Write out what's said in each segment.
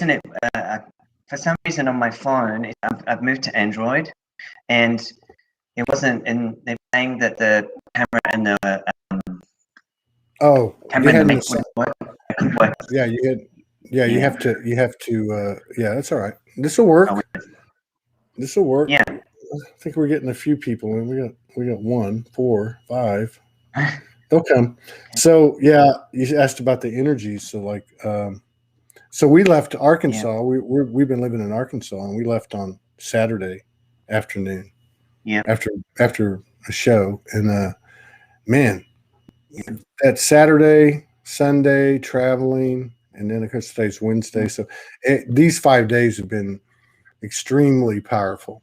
it, for some reason on my phone, I've moved to Android, and it wasn't. And they're saying that the camera and the camera and the mic wouldn't work. Yeah, you have to. Yeah, that's all right. This will work. This will work. Yeah. I think we're getting a few people, and we got 1, 4, 5. They'll come. So yeah, you asked about the energies. So like, so we left Arkansas. Yeah. We've been living in Arkansas, and we left on Saturday afternoon. Yeah. After a show, and man, that Saturday, Sunday traveling, and then of course today's Wednesday. So these 5 days have been extremely powerful.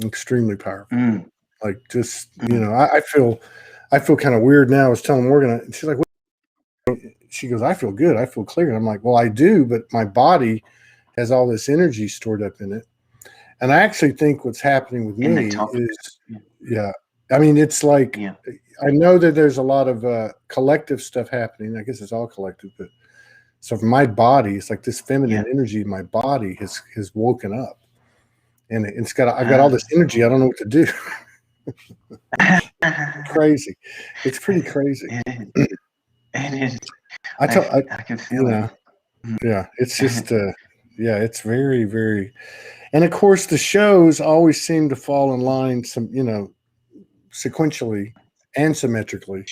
Extremely powerful. Like just I feel kind of weird now. I was telling Morgan, she's like, what? She goes, I feel good. I feel clear. And I'm like, well, I do, but my body has all this energy stored up in it. And I actually think what's happening with me is, I mean, it's like, I know that there's a lot of collective stuff happening. I guess it's all collective, but so for my body, it's like this feminine energy in my body has woken up. And I've got all this energy. I don't know what to do. Crazy. It's pretty crazy. It is. I can feel it. Yeah. It's just, it's very, very, and of course the shows always seem to fall in line sequentially and symmetrically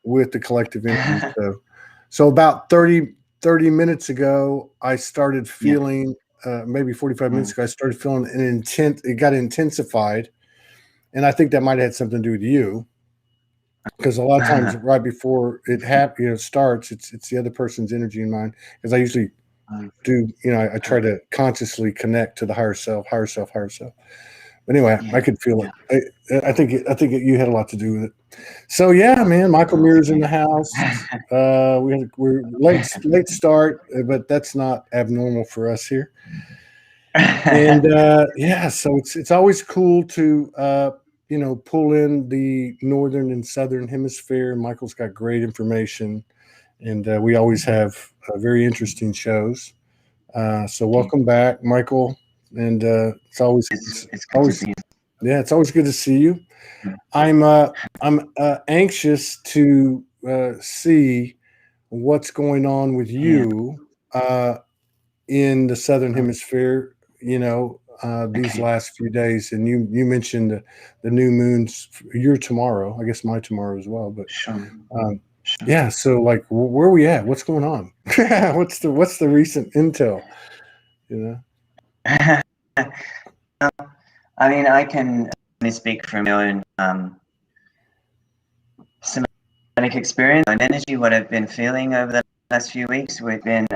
with the collective energy. So about 30 minutes ago, I started feeling, maybe 45 minutes ago, I started feeling it got intensified. And I think that might have had something to do with you, because a lot of times right before it starts, it's the other person's energy in mine. Because I usually do, I try to consciously connect to the higher self. But anyway, I could feel it. I think you had a lot to do with it. So yeah, man, Michael Muir's in the house. We're late start, but that's not abnormal for us here. And so it's always cool to pull in the northern and southern hemisphere. Michael's got great information, and we always have very interesting shows. So welcome back, Michael. And it's always good to see you. I'm anxious to see what's going on with you in the southern hemisphere. These last few days, and you mentioned the new moons. Your tomorrow, I guess my tomorrow as well. But yeah. So like, where are we at? What's going on? What's the recent intel? I mean, I can only speak from my own somatic experience and energy. What I've been feeling over the last few weeks, we've been,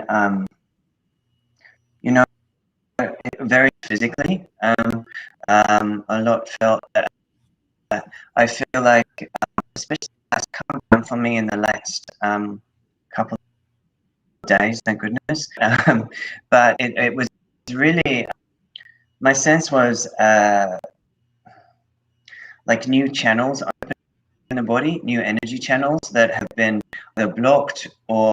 very physically. A lot felt that I feel like, especially that's come down for me in the last couple of days, thank goodness. But it was really, my sense was like new channels open in the body, new energy channels that have been either blocked or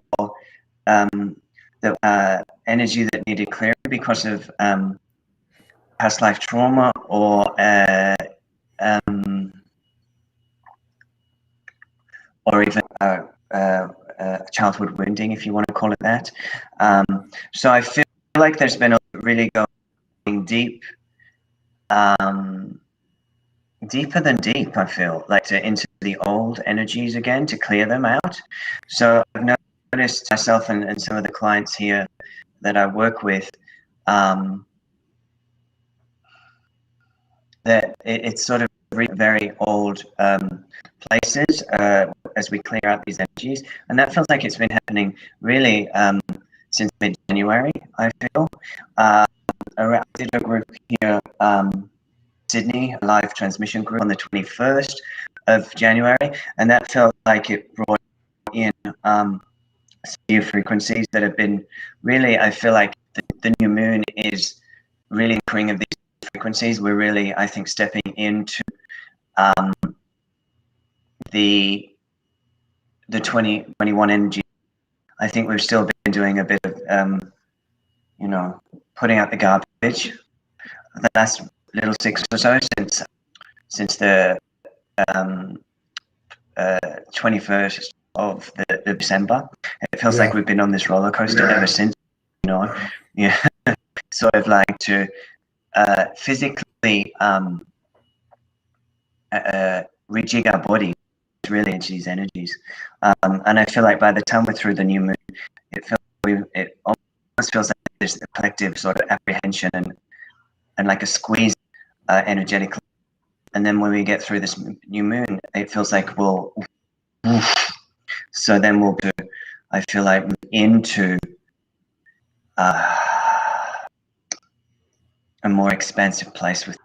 the energy that needed clearing because of past life trauma or even childhood wounding, if you want to call it that. So I feel like there's been a really going deep, deeper than deep. I feel like into the old energies again, to clear them out. So I've noticed myself and some of the clients here that I work with, that it's sort of very old places as we clear out these energies, and that feels like it's been happening really since mid-January. I feel I did a group here, Sydney, a live transmission group on the 21st of January, and that felt like it brought in new frequencies that have been really, I feel like the new moon is really anchoring of these frequencies. We're really, I think, stepping into the 2021 energy. I think we've still been doing a bit of you know, putting out the garbage. The last little 6 or so since the 21st of the December. It feels like we've been on this roller coaster ever since, you know. Yeah, sort of like to physically rejig our body really into these energies. And I feel like by the time we're through the new moon, it almost feels like there's a collective sort of apprehension and like a squeeze energetically. And then when we get through this new moon, it feels like we'll. So then we'll do. I feel like into a more expansive place with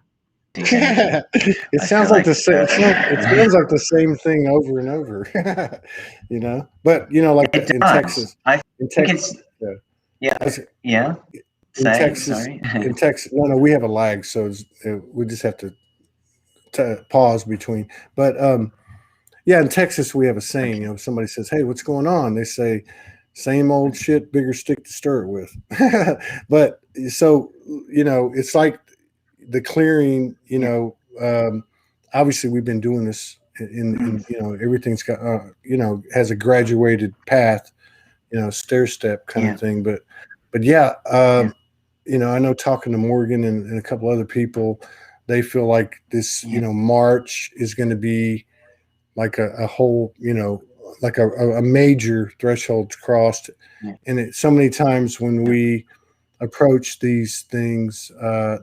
these energies. It sounds like the same. It sounds like the same thing over and over, you know. But you know, like in Texas, In Texas. In Texas, no, we have a lag, so we just have to pause between. But yeah, in Texas, we have a saying. You know, if somebody says, "Hey, what's going on?" They say, "Same old shit, bigger stick to stir it with." But so you know, it's like the clearing. You know, obviously we've been doing this in you know, everything's got you know, has a graduated path, you know, stair step kind of thing. But yeah, you know, I know talking to Morgan and a couple other people, they feel like this, you know, March is going to be like a whole, you know, like a major threshold crossed. And so many times when we approach these things,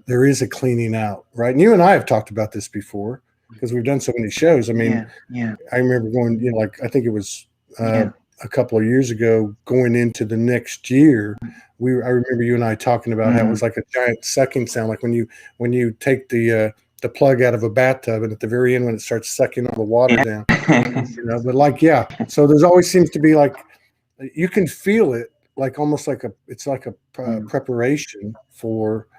there is a cleaning out, right? And you and I have talked about this before because we've done so many shows. I mean, I remember going, you know, like I think it was a couple of years ago, going into the next year. I remember you and I talking about how it was like a giant sucking sound, like when you take the plug out of a bathtub, and at the very end when it starts sucking all the water down, you know. But like, so there's always seems to be like, you can feel it, like almost like it's like a preparation for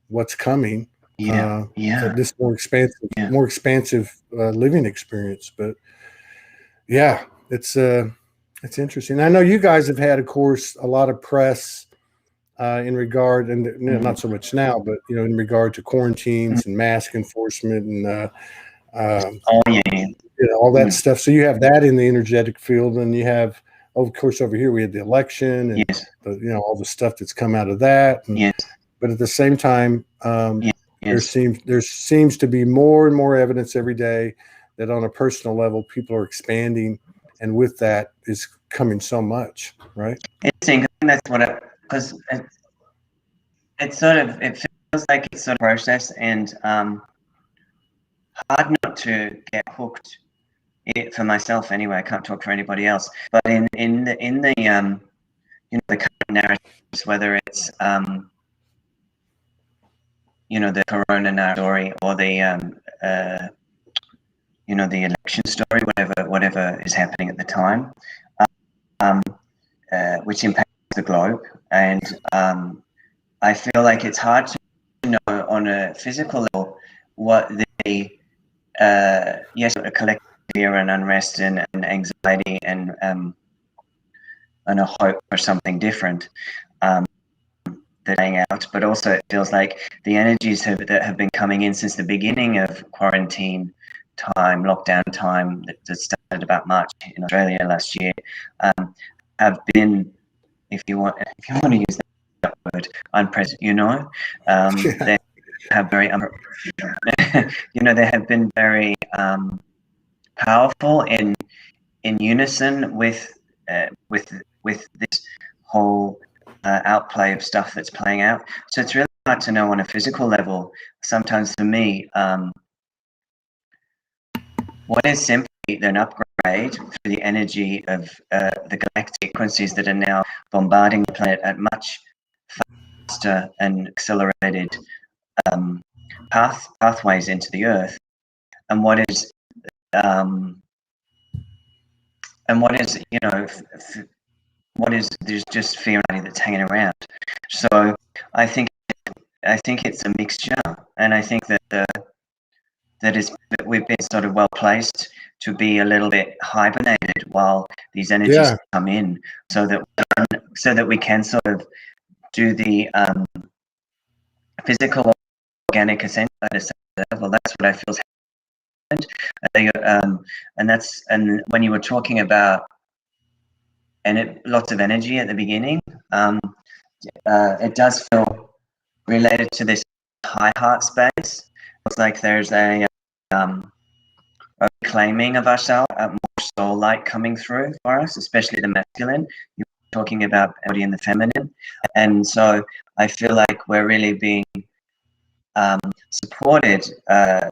what's coming. This more expansive living experience. But yeah, it's interesting. I know you guys have had, of course, a lot of press in regard, and not so much now, but you know, in regard to quarantines and mask enforcement and you know, all that stuff. So you have that in the energetic field, and you have, of course, over here we had the election and you know, all the stuff that's come out of that. And, but at the same time, there seems to be more and more evidence every day that on a personal level, people are expanding, and with that is coming so much, right? Interesting. That's what because it feels like it's sort of process and hard not to get hooked. For myself anyway, I can't talk for anybody else. But in the you know, the current narratives, whether it's you know, the corona narrative story or the you know, the election story, whatever is happening at the time, which impacts the globe, and I feel like it's hard to know on a physical level what the a collective fear and unrest and anxiety and a hope for something different that hang out, but also it feels like the energies that have been coming in since the beginning of quarantine time, lockdown time, that started about March in Australia last year, have been, if you want to use that word, unprecedented. You know, they have very, you know, they have been very powerful in unison with this whole outplay of stuff that's playing out. So it's really hard to know on a physical level. Sometimes for me, what is simply an upgrade for the energy of the galactic frequencies that are now bombarding the planet at much faster and accelerated pathways into the Earth, and what is you know, there's just fear that's hanging around. So I think it's a mixture, and I think that we've been sort of well placed to be a little bit hibernated while these energies come in, so that we can sort of do the physical organic ascension at a certain level. That's what I feel has happened. And when you were talking about lots of energy at the beginning, it does feel related to this high heart space. It's like there's a reclaiming of ourselves, more soul light coming through for us, especially the masculine. You're talking about body and the feminine, and so I feel like we're really being supported to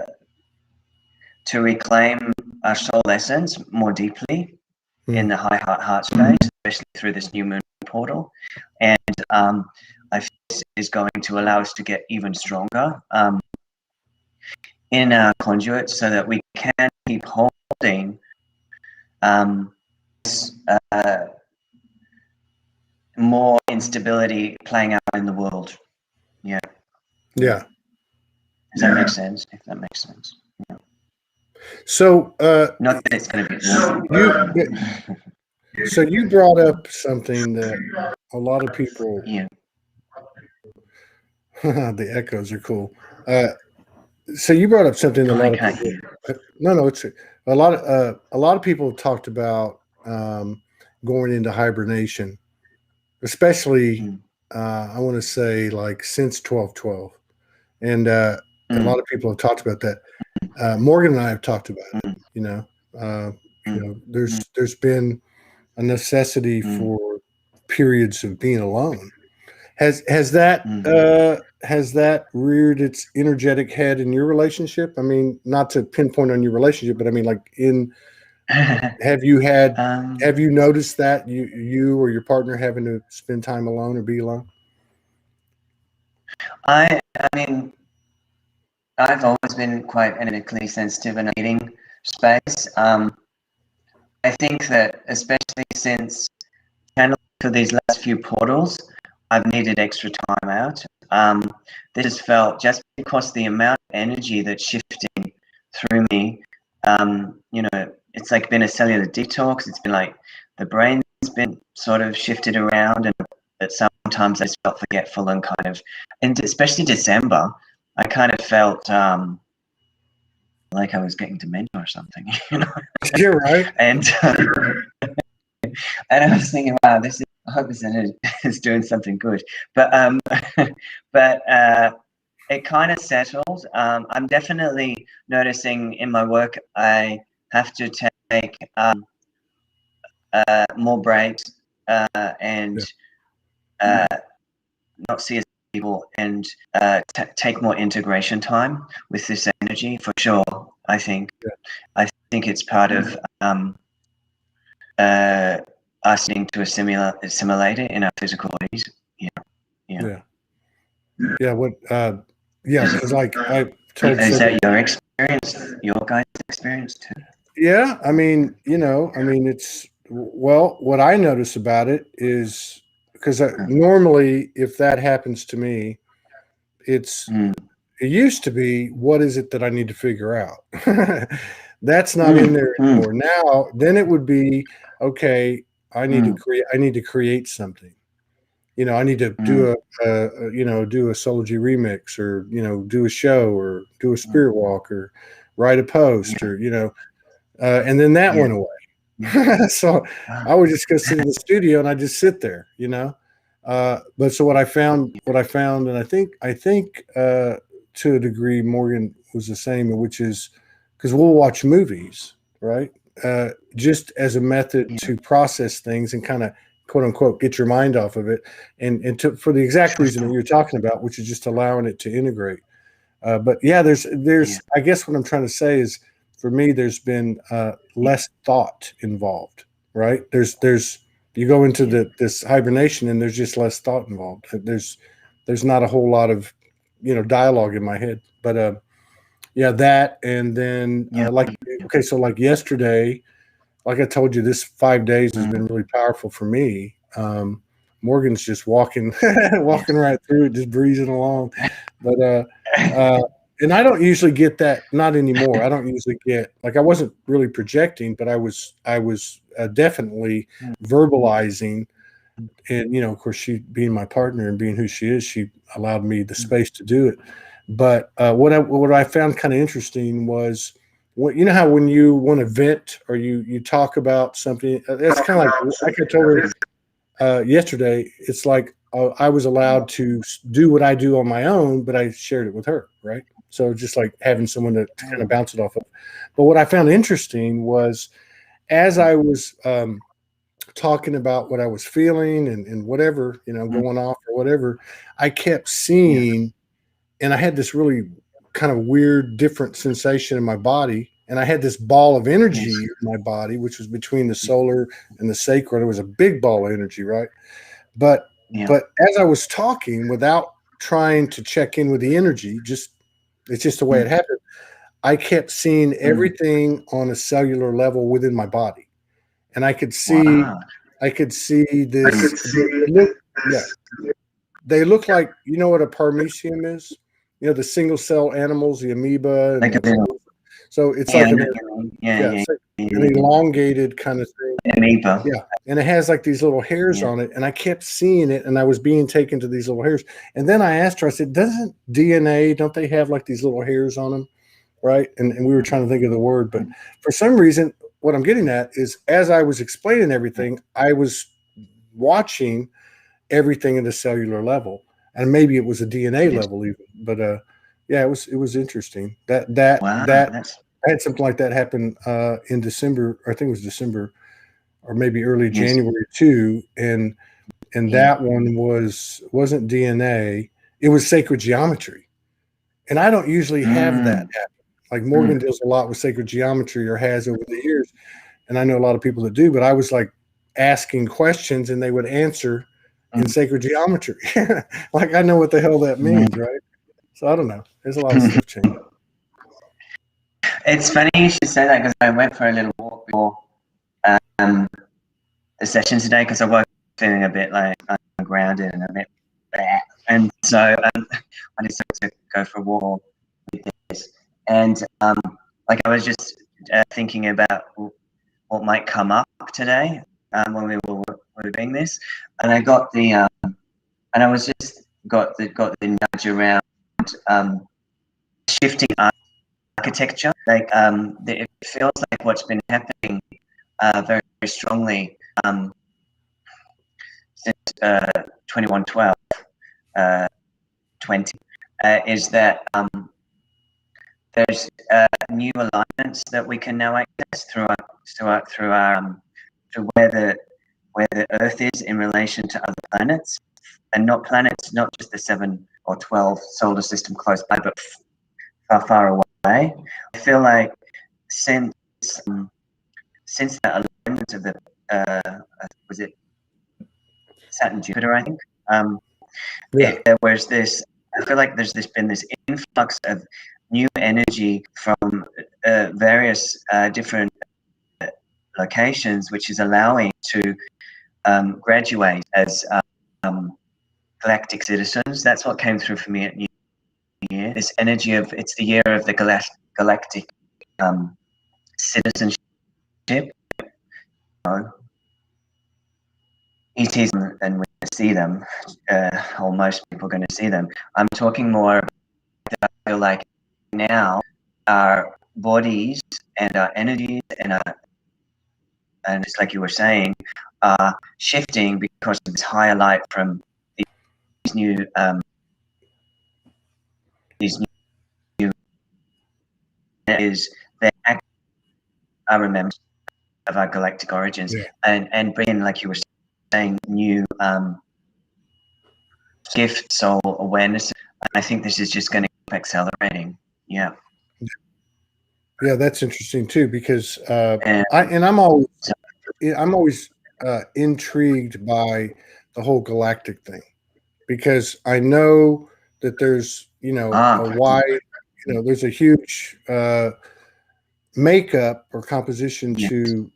reclaim our soul essence more deeply in the high heart space, especially through this new moon portal. And I feel this is going to allow us to get even stronger in our conduit, so that we can keep holding more instability playing out in the world. Yeah. Yeah. Does that make sense? If that makes sense. Yeah. So, not that it's going to be. So you brought up something that a lot of people. Yeah. The echoes are cool. So you brought up something that a lot of people. No, it's a lot of people have talked about going into hibernation, especially I want to say like since 12/12, and a lot of people have talked about that. Morgan and I have talked about it. You know, there's been a necessity for periods of being alone. Has that reared its energetic head in your relationship? I mean, not to pinpoint on your relationship, but I mean, like have you noticed that you or your partner having to spend time alone or be alone? I mean, I've always been quite energetically sensitive in a meeting space. I think that especially since channeling for these last few portals, I've needed extra time out. This has felt, just because the amount of energy that's shifting through me, you know, it's like been a cellular detox. It's been like the brain's been sort of shifted around, and that sometimes I just felt forgetful and kind of, and especially December, I kind of felt like I was getting dementia or something, you know. You're right. And I was thinking, wow, I hope this is doing something good. But it kind of settled. I'm definitely noticing in my work I have to take more breaks and not see as people, and take more integration time with this energy for sure. I think it's part of us needing to assimilate it in our physical bodies. Yeah. What? Because like I told. Is that your experience? Your guys' experience too? Yeah, I mean, it's what I notice about it is because normally if that happens to me, it used to be, what is it that I need to figure out? That's not in there anymore. Now, then it would be, okay, I need to create something. You know, I need to do do a Soulogy remix, or, do a show, or do a spirit walk, or write a post, or, and then that went away. So I would just go sit in the studio and I just sit there, but so what I found, and I think to a degree Morgan was the same, which is because we'll watch movies, right? Just as a method to process things and kind of, quote unquote, get your mind off of it, and for the exact reason that you're talking about, which is just allowing it to integrate. But yeah, there's I guess what I'm trying to say is, for me, there's been less thought involved, right? You go into this hibernation and there's just less thought involved. There's not a whole lot of, dialogue in my head, but that, and then so like yesterday, like I told you, this 5 days has been really powerful for me. Morgan's just walking right through it, just breezing along, but and I don't usually get that, not anymore. I don't usually get, like, I wasn't really projecting, but I was definitely verbalizing and of course, she being my partner and being who she is, she allowed me the space to do it. But what I found kind of interesting was, how when you want to vent or you talk about something, that's kind of like I told her yesterday. It's like I was allowed to do what I do on my own, but I shared it with her, right? So just like having someone to kind of bounce it off of. But what I found interesting was, as I was talking about what I was feeling and whatever, going off or whatever, I kept seeing, and I had this really kind of weird, different sensation in my body. And I had this ball of energy in my body, which was between the solar and the sacral. It was a big ball of energy, right? But as I was talking, without trying to check in with the energy, it's just the way it happened. I kept seeing everything on a cellular level within my body, and I could see this. They look like, what a paramecium is. The single cell animals, the amoeba. So it's like an elongated kind of thing. Amoeba. Yeah, and it has like these little hairs on it, and I kept seeing it, and I was being taken to these little hairs. And then I asked her, I said, "Doesn't DNA? Don't they have like these little hairs on them?" Right? And we were trying to think of the word, but for some reason, what I'm getting at is, as I was explaining everything, I was watching everything at a cellular level, and maybe it was a DNA level even. But it was interesting that I had something like that happen in December, or I think it was December, or maybe early January too, and that one wasn't DNA, it was sacred geometry, and I don't usually have that happen. Like Morgan deals a lot with sacred geometry, or has over the years, and I know a lot of people that do. But I was like asking questions, and they would answer in sacred geometry. Like I know what the hell that means, right? So I don't know. There's a lot of stuff changing. It's funny you should say that, because I went for a little walk before the session today, because I was feeling a bit like ungrounded and a bit bleh. And so I decided to go for a walk with this. And like I was just thinking about what might come up today when we were doing this, and I got the and I was just got the nudge around shifting architecture. Like it feels like what's been happening very, very strongly since 2112 20 is that there's new alignments that we can now access through where the Earth is in relation to other planets, and not just the 7 or 12 solar system close by, but far, far away. I feel like since the alignment of the was it Saturn Jupiter, I think. There was this. I feel like there's been this influx of new energy from various different locations, which is allowing to graduate as galactic citizens. That's what came through for me at New Year. This energy of, it's the year of the galactic citizenship. ETs, and we see them, or most people are going to see them. I'm talking more about, I feel like now our bodies and our energies and just like you were saying, are shifting because of this higher light from these new is the I remember of our galactic origins, and bring in, like you were saying, new gift soul awareness. I think this is just going to keep accelerating. Yeah, that's interesting too, because I'm always intrigued by the whole galactic thing, because I know that there's a wide, there's a huge makeup or composition to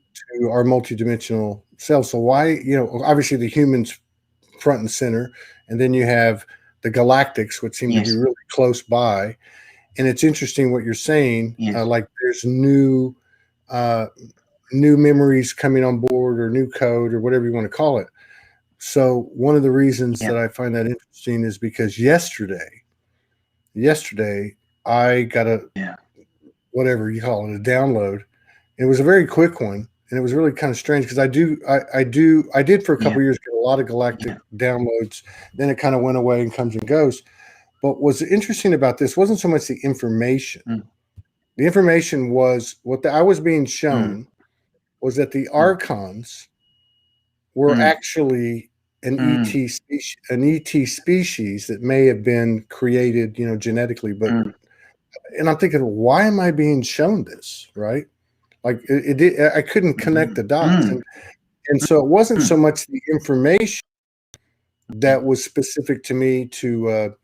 our multidimensional self. So why, obviously the humans front and center, and then you have the galactics, which seem to be really close by. And it's interesting what you're saying. Like there's new memories coming on board, or new code, or whatever you want to call it. So one of the reasons that I find that interesting is because yesterday I got a whatever you call it, a download. It was a very quick one, and it was really kind of strange because I did for a couple of years get a lot of galactic downloads. Then it kind of went away and comes and goes. But what's interesting about this wasn't so much the information. The information was what I was being shown was that the archons were actually an ET species that may have been created, genetically. But and I'm thinking, why am I being shown this? Right? Like I couldn't connect the dots, and so it wasn't so much the information that was specific to me to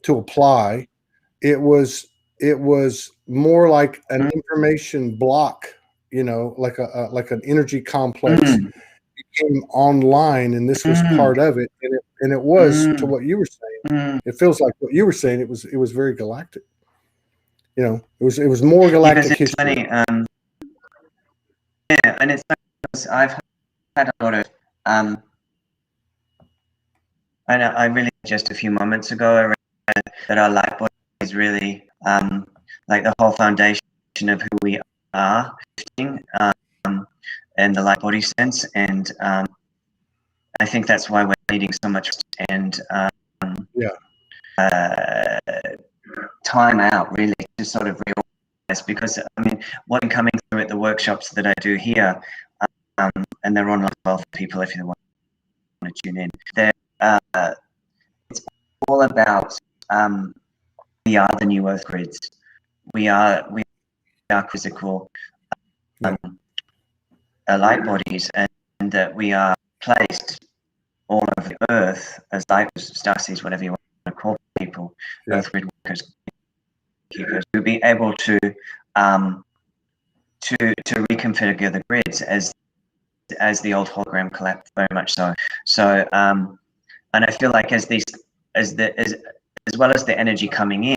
apply. It was more like an information block, like an energy complex became online, and this was part of it, and it was to what you were saying. It feels like what you were saying. It was very galactic. It was more galactic history. Funny, and it's I've had a lot of I really just a few moments ago I read that our light body is really like the whole foundation of who we are, and the light body sense, and I think that's why we're needing so much and time out really to sort of realize, because I mean what I'm coming through at the workshops that I do here, and they're online as well for people if you want to tune in. It's all about we are the new Earth grids. We are physical light bodies, and that we are placed all over the Earth as light stars, whatever you want to call people, Earth grid workers, to be able to reconfigure the grids as the old hologram collapsed, very much so. So and I feel like as well as the energy coming in,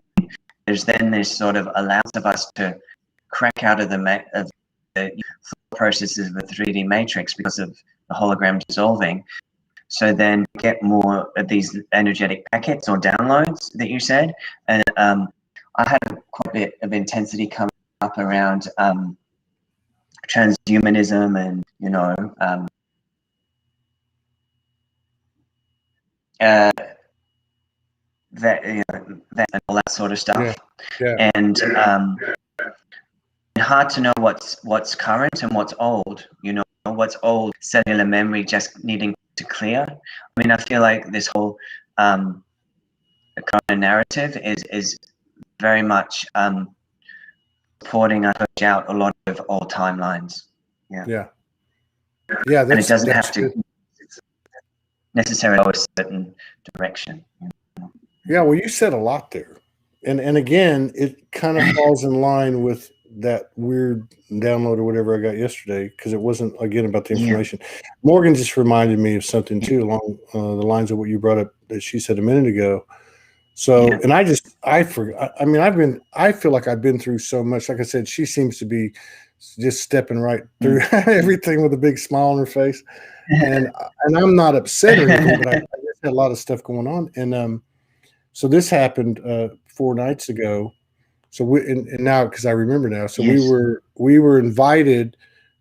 there's then this sort of allows of us to crack out of the processes of the 3D matrix because of the hologram dissolving. So then get more of these energetic packets or downloads that you said. And I had quite a bit of intensity coming up around transhumanism and, that and all that sort of stuff. And hard to know what's current and what's old. What's old cellular memory just needing to clear. I mean, I feel like this whole kind of narrative is very much supporting us push out a lot of old timelines. And it doesn't have to necessarily go a certain direction. Yeah, well, you said a lot there, and again, it kind of falls in line with that weird download or whatever I got yesterday, because it wasn't again about the information. Morgan just reminded me of something too along the lines of what you brought up that she said a minute ago. So, and I forgot. I mean, I feel like I've been through so much. Like I said, she seems to be just stepping right through everything with a big smile on her face, and I'm not upset or anything, but I just had a lot of stuff going on, and so this happened 4 nights ago. So and now, because I remember now, so we were invited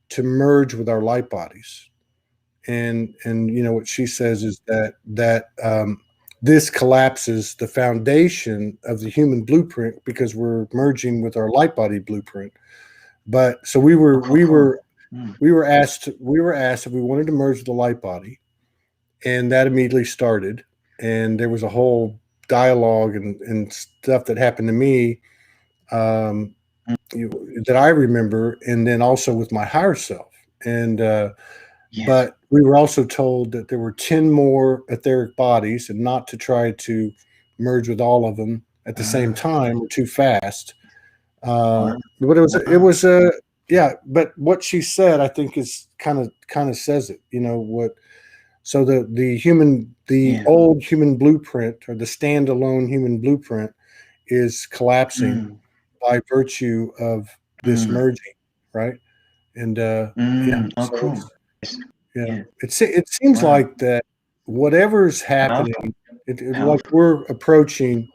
to merge with our light bodies, and what she says is that this collapses the foundation of the human blueprint because we're merging with our light body blueprint. But so we were asked if we wanted to merge with the light body, and that immediately started, and there was a whole dialogue and stuff that happened to me that I remember, and then also with my higher self. And but we were also told that there were 10 more etheric bodies, and not to try to merge with all of them at the same time or too fast. But it was but what she said, I think, is kind of says it. So the old human blueprint, or the standalone human blueprint, is collapsing by virtue of this merging, right? And cool. It seems like that whatever's happening, like we're approaching,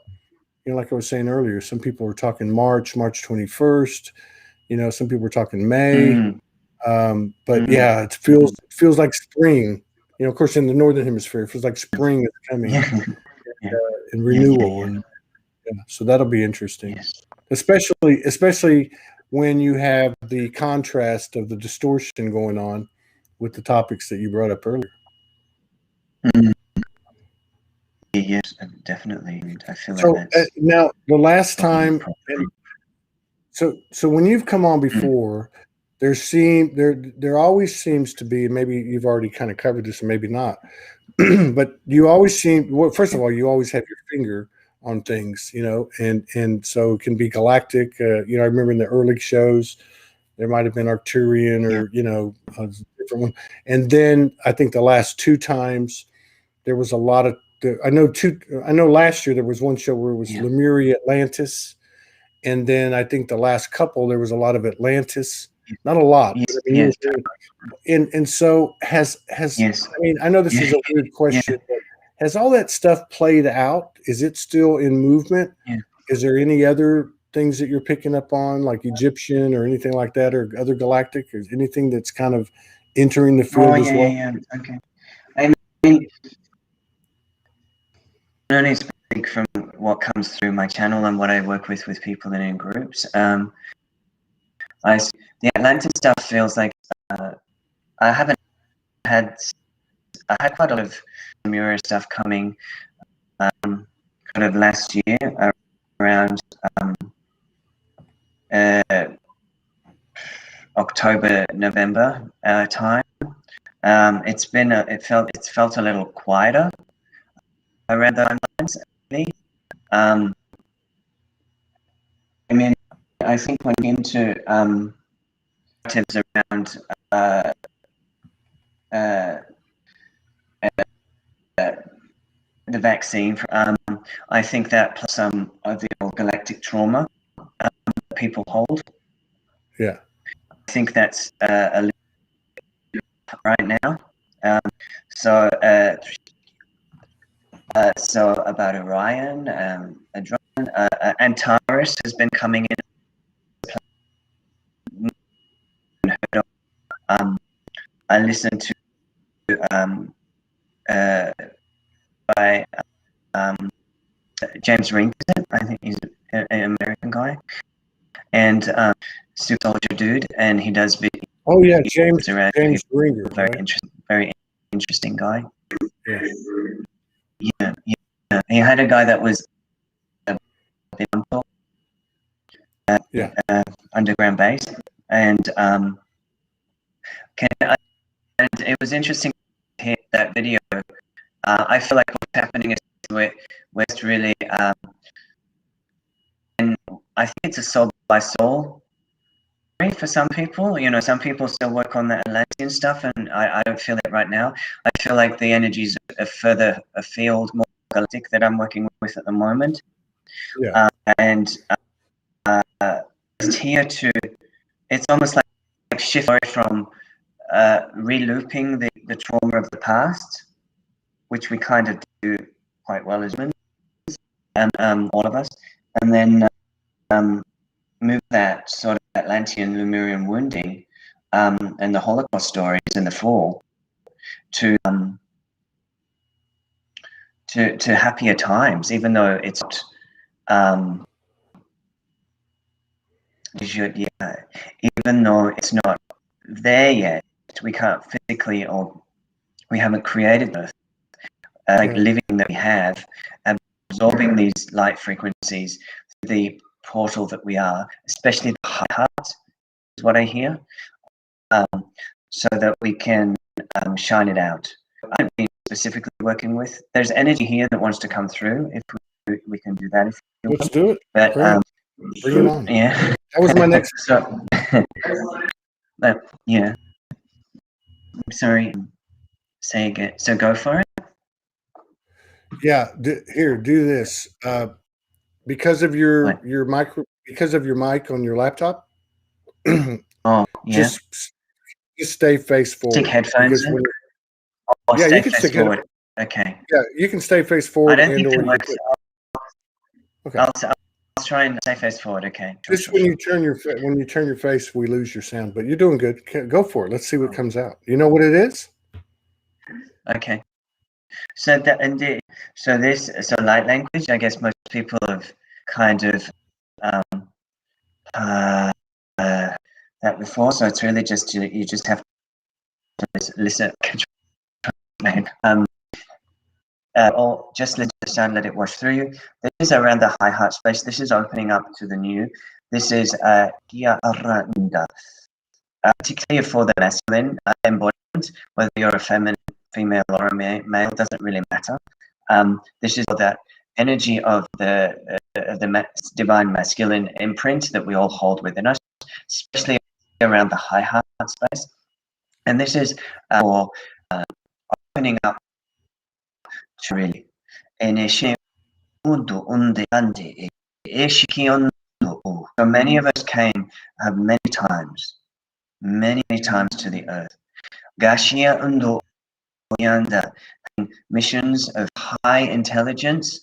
like I was saying earlier, some people were talking March 21st, some people were talking May. But yeah, it feels like spring. Of course, in the northern hemisphere, it feels like spring is coming, and renewal, and so that'll be interesting, especially when you have the contrast of the distortion going on with the topics that you brought up earlier. Yes, definitely. I feel so like that's now the last time. So when you've come on before, there always seems to be, maybe you've already kind of covered this, and maybe not, but you always seem, well, first of all, you always have your finger on things, and so it can be galactic. I remember in the early shows, there might have been Arcturian or, a different one. And then I think the last two times there was a lot of, I know last year there was one show where it was Lemuria, Atlantis. And then I think the last couple, there was a lot of Atlantis, not a lot. And so has, I mean, I know this is a weird question, but has all that stuff played out? Is it still in movement? Is there any other things that you're picking up on, like Egyptian or anything like that, or other galactic, or anything that's kind of entering the field as well? Okay. I mean, I only speak from what comes through my channel and what I work with people in groups. The Atlantis stuff feels like I had quite a lot of Muir stuff coming kind of last year around October, November time. It's felt a little quieter around those timelines. I mean, I think when it came to narratives around the vaccine, I think that plus some of the galactic trauma that people hold. Yeah, I think that's a little right now. So about Orion, Andromeda, Antares has been coming in. I listened to by James Rington, I think he's an American guy, and Soulogy dude, and he does videos. Oh yeah, James Ringer, very interesting guy. Yeah. He had a guy that was underground base, and it was interesting to hear that video. I feel like what's happening is we're really, and I think it's a soul by soul for some people. Some people still work on the Atlantean stuff, and I don't feel it right now. I feel like the energies are further afield, more galactic, that I'm working with at the moment. And it's here to, it's almost like shift away from re-looping the trauma of the past, which we kind of do quite well as humans, and all of us, and then move that sort of Atlantean Lemurian wounding and the Holocaust stories in the fall to happier times, even though it's even though it's not there yet, we can't physically, or we haven't created Earth, like living that we have, absorbing these light frequencies through the portal that we are, especially the heart is what I hear, so that we can shine it out. I don't mean specifically working with, there's energy here that wants to come through. If we can do that, let's do it. But bring it on. Yeah, that was my next. But yeah, I'm sorry. Say again. So go for it. Yeah, here, do this. Because of your mic on your laptop. Oh yeah. Just stay face forward. Stick headphones in. Yeah, you can stick it. Okay. Yeah, you can stay face I forward don't think and or it you works. can okay. I'll try and stay face forward. Okay. Sure, Just sure, when sure. you turn your face, we lose your sound. But you're doing good. Go for it. Let's see what comes out. You know what it is? Okay. So so light language. I guess most people have kind of um, uh, that before. So it's really just you just have to listen, or just let the sound, let it wash through you. This is around the high heart space. This is opening up to the new. This is Kia Aranda. Particularly for the masculine embodiment, whether you're a female or a male, doesn't really matter. This is that energy of the divine masculine imprint that we all hold within us, especially around the high heart space. And this is for opening up to really. So many of us came many times to the earth. Gashia undo yanda, missions of high intelligence,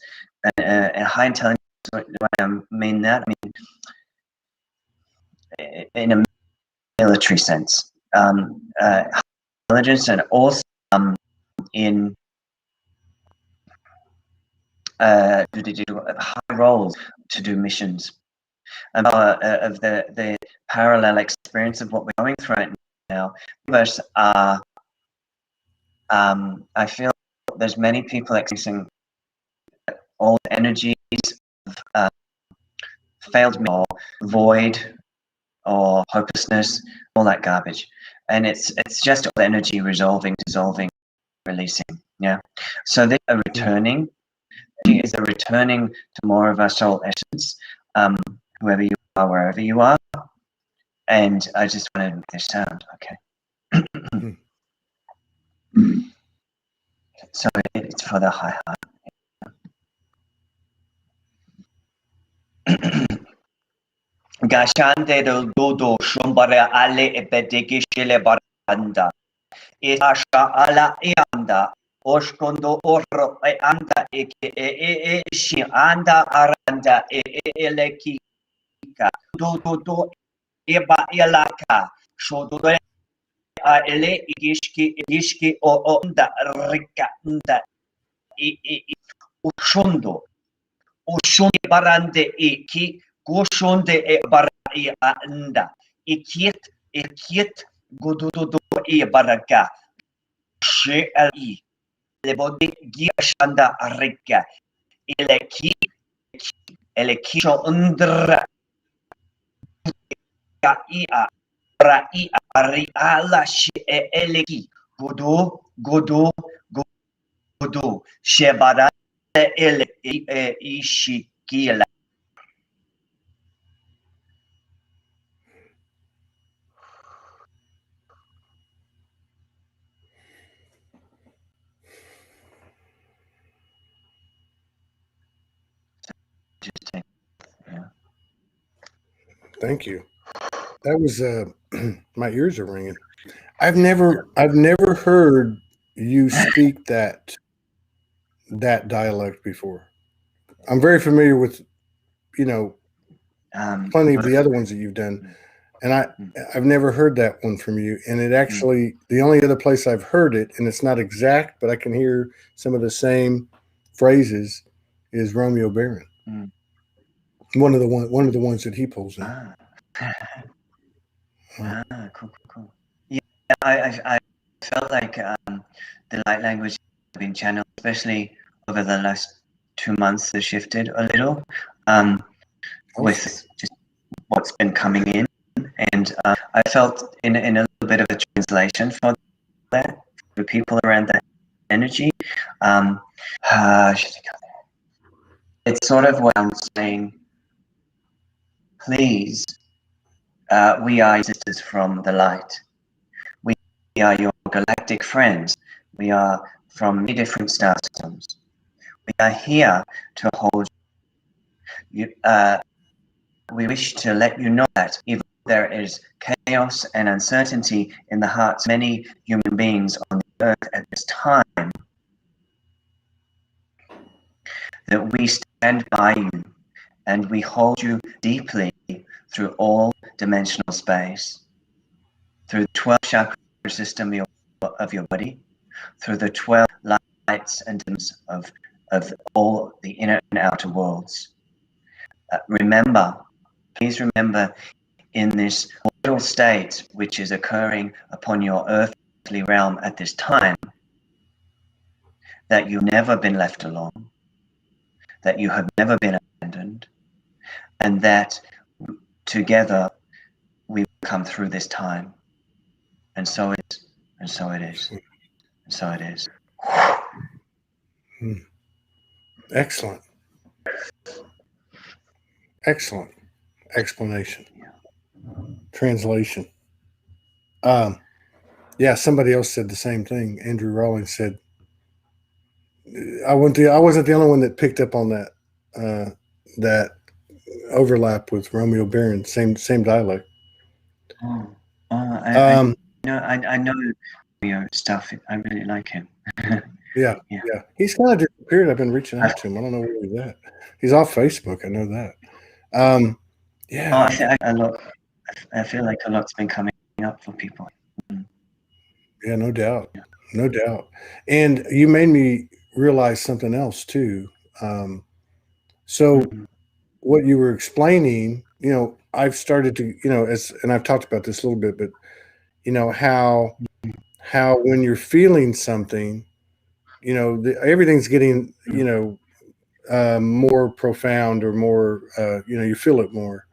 and high intelligence. When I mean that, I mean in a military sense, intelligence, and also in high roles to do missions. And of the parallel experience of what we're going through right now, but I feel there's many people experiencing old energies of failed me, or void, or hopelessness, all that garbage, and it's just all energy dissolving, releasing. Yeah. So this a returning is a returning to more of our soul essence, whoever you are, wherever you are. And I just want to make this sound, okay? So it's for the high heart. Gashande do dodo shumbare ale ebedeki shile baranda. Isasha ala ianda. Oshkondo oro anda eke shi anda aranda elekika. Do eba elaka. Shodo ele igishki o onda rika nda ushundo barande iki goshonde barai anda ikiet gododo baraka she ali lebodi giashanda rika eleki undra ia rai ari ala she eleki godo shebara ele ishikila. Thank you. That was my ears are ringing. I've never heard you speak that dialect before. I'm very familiar with, plenty of the other ones that you've done, and I've never heard that one from you. And it actually, the only other place I've heard it, and it's not exact, but I can hear some of the same phrases, is Romeo Barron. One of the ones that he pulls in. Cool. Yeah, I felt like the light language has been channeled, especially over the last 2 months, has shifted a little with just what's been coming in, and I felt in a little bit of a translation for that, for people around that energy. It's sort of what I'm saying. Please, we are sisters from the light. We are your galactic friends. We are from many different star systems. We are here to hold you. We wish to let you know that even there is chaos and uncertainty in the hearts of many human beings on the earth at this time, that we stand by you and we hold you deeply through all dimensional space, through the 12 chakra system of your body, through the 12 lights and dims of all the inner and outer worlds. Remember, please remember, in this mortal state which is occurring upon your earthly realm at this time, that you've never been left alone, that you have never been abandoned, and that together we come through this time. And so it is, and so it is, and so it is. Excellent. Excellent explanation. Translation. Yeah, somebody else said the same thing. Andrew Rawlings said, I wasn't the only one that picked up on that that overlap with Romeo Barron, same dialect. I know Romeo stuff. I really like him. Yeah. He's kind of disappeared. I've been reaching out to him. I don't know where he's at. He's off Facebook. I know that. Yeah. I feel like a lot's been coming up for people. Yeah, no doubt. No doubt. And you made me realize something else too. So what you were explaining, I've started to, and I've talked about this a little bit, but how when you're feeling something, everything's getting, more profound or more, you feel it more.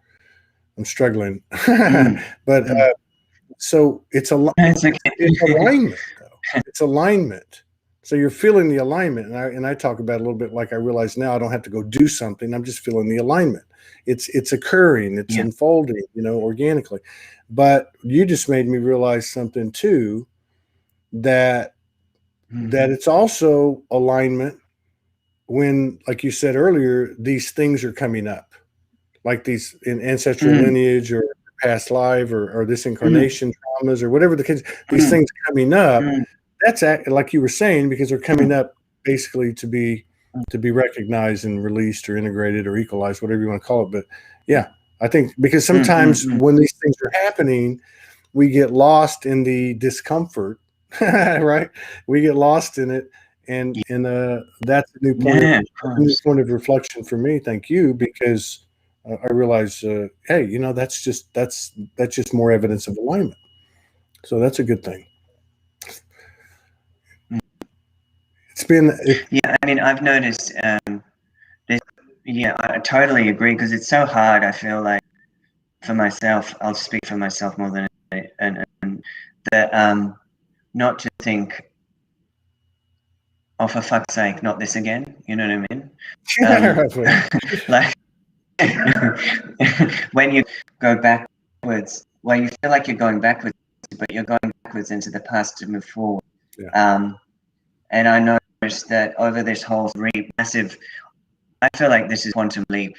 I'm struggling, but so it's alignment, though. It's alignment. So you're feeling the alignment, and I talk about it a little bit. Like I realize now, I don't have to go do something. I'm just feeling the alignment. It's occurring. It's unfolding, organically. But you just made me realize something too, that it's also alignment when, like you said earlier, these things are coming up, like these in ancestral lineage or past life or this incarnation traumas or whatever the case. These things coming up. That's like you were saying, because they're coming up basically to be recognized and released or integrated or equalized, whatever you want to call it. But yeah, I think because sometimes when these things are happening, we get lost in the discomfort, right? We get lost in it, and that's a new point of reflection for me. Thank you, because I realize, hey, that's just more evidence of alignment. So that's a good thing. I mean, I've noticed this. Yeah, I totally agree, because it's so hard. I feel like, for myself, I'll speak for myself more than and that not to think, oh, for fuck's sake, not this again. You know what I mean? Like when you go backwards, well, you feel like you're going backwards, but you're going backwards into the past to move forward. And I noticed that over this whole massive, I feel like this is quantum leap